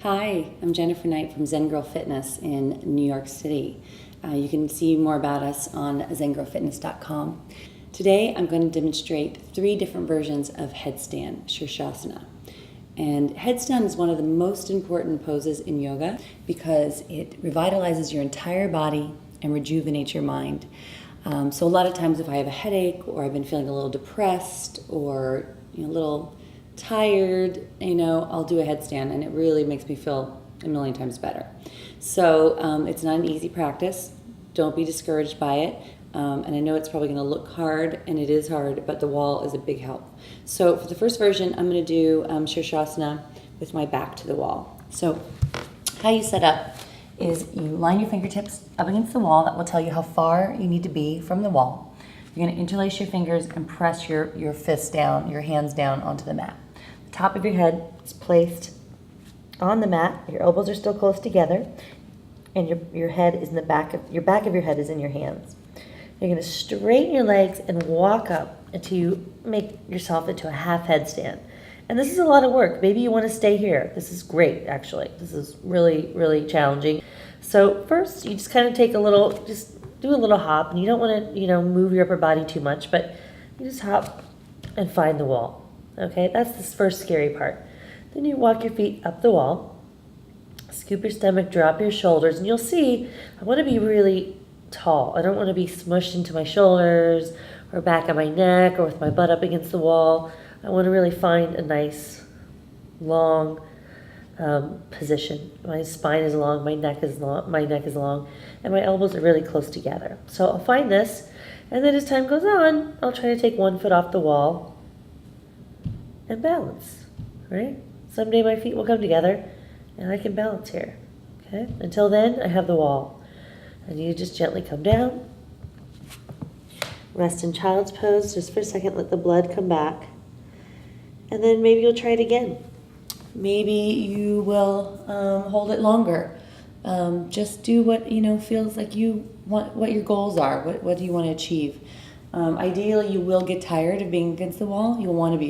Hi, I'm Jennifer Knight from ZenGirl Fitness in New York City. You can see more about us on ZenGirlFitness.com. Today I'm going to demonstrate 3 different versions of headstand, Shirshasana. And headstand is one of the most important poses in yoga because it revitalizes your entire body and rejuvenates your mind. So a lot of times if I have a headache or I've been feeling a little depressed or a little tired, I'll do a headstand and it really makes me feel a million times better. So it's not an easy practice. Don't be discouraged by it. And I know it's probably going to look hard, and it is hard, but the wall is a big help. So for the first version, I'm going to do Shirshasana with my back to the wall. So how you set up is you line your fingertips up against the wall. That will tell you how far you need to be from the wall. You're going to interlace your fingers and press your fists down, your hands down onto the mat. The top of your head is placed on the mat. Your elbows are still close together, and your head is in the back of your head is in your hands. You're going to straighten your legs and walk up until you make yourself into a half headstand. And this is a lot of work. Maybe you want to stay here. This is great, actually. This is really, really challenging. So first, you just kind of take just do a little hop, and you don't want to, move your upper body too much, but you just hop and find the wall. Okay, that's the first scary part. Then you walk your feet up the wall, scoop your stomach, drop your shoulders, and you'll see I want to be really tall. I don't want to be smushed into my shoulders or back of my neck or with my butt up against the wall. I want to really find a nice, long position. My spine is long, my neck is long, and my elbows are really close together. So I'll find this, and then as time goes on, I'll try to take one foot off the wall and balance, right? Someday my feet will come together, and I can balance here, okay? Until then, I have the wall. And you just gently come down. Rest in child's pose just for a second, let the blood come back. And then maybe you'll try it again. Maybe you will hold it longer. Just do what feels like you want, what your goals are, what do you want to achieve. Ideally, you will get tired of being against the wall. You'll want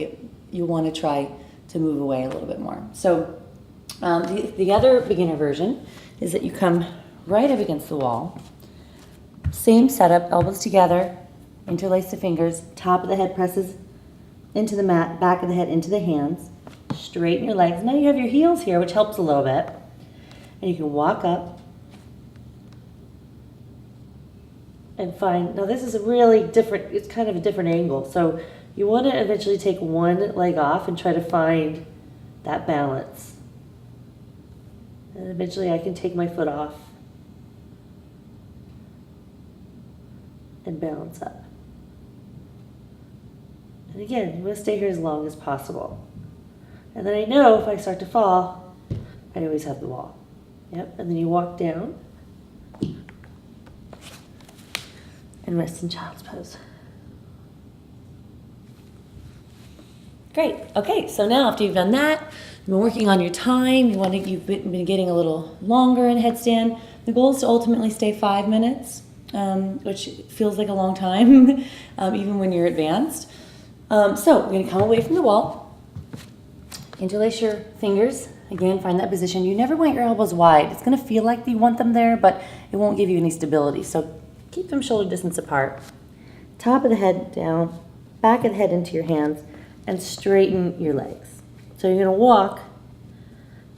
to try to move away a little bit more. So the other beginner version is that you come right up against the wall. Same setup, elbows together, interlace the fingers, top of the head presses into the mat, back of the head into the hands. Straighten your legs. Now you have your heels here, which helps a little bit. And you can walk up and find, now this is a really different, it's kind of a different angle. So you want to eventually take one leg off and try to find that balance. And eventually I can take my foot off and balance up. And again, you want to stay here as long as possible. And then I know if I start to fall, I always have the wall. Yep, and then you walk down and rest in child's pose. Great. Okay, so now after you've done that, you've been working on your time, you've been getting a little longer in headstand. The goal is to ultimately stay 5 minutes. Which feels like a long time, even when you're advanced. So we're going to come away from the wall, interlace your fingers, again, find that position. You never want your elbows wide. It's going to feel like you want them there, but it won't give you any stability. So keep them shoulder distance apart. Top of the head down, back of the head into your hands, and straighten your legs. So you're going to walk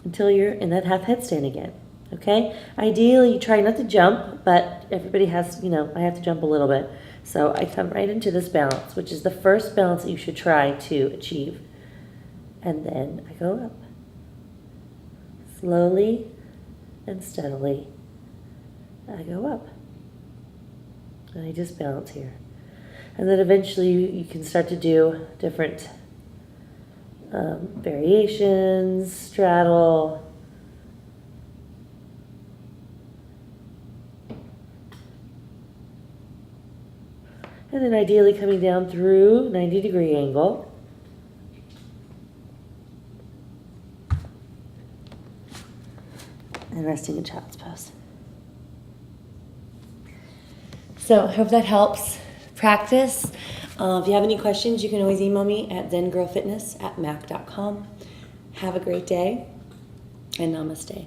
until you're in that half headstand again. Okay? Ideally, you try not to jump, but everybody has, I have to jump a little bit. So I come right into this balance, which is the first balance that you should try to achieve. And then I go up. Slowly and steadily, I go up. And I just balance here. And then eventually you can start to do different variations, straddle. And then ideally coming down through 90-degree angle. And resting in child's pose. So I hope that helps. Practice. If you have any questions, you can always email me at zengirlfitness@mac.com. Have a great day. And namaste.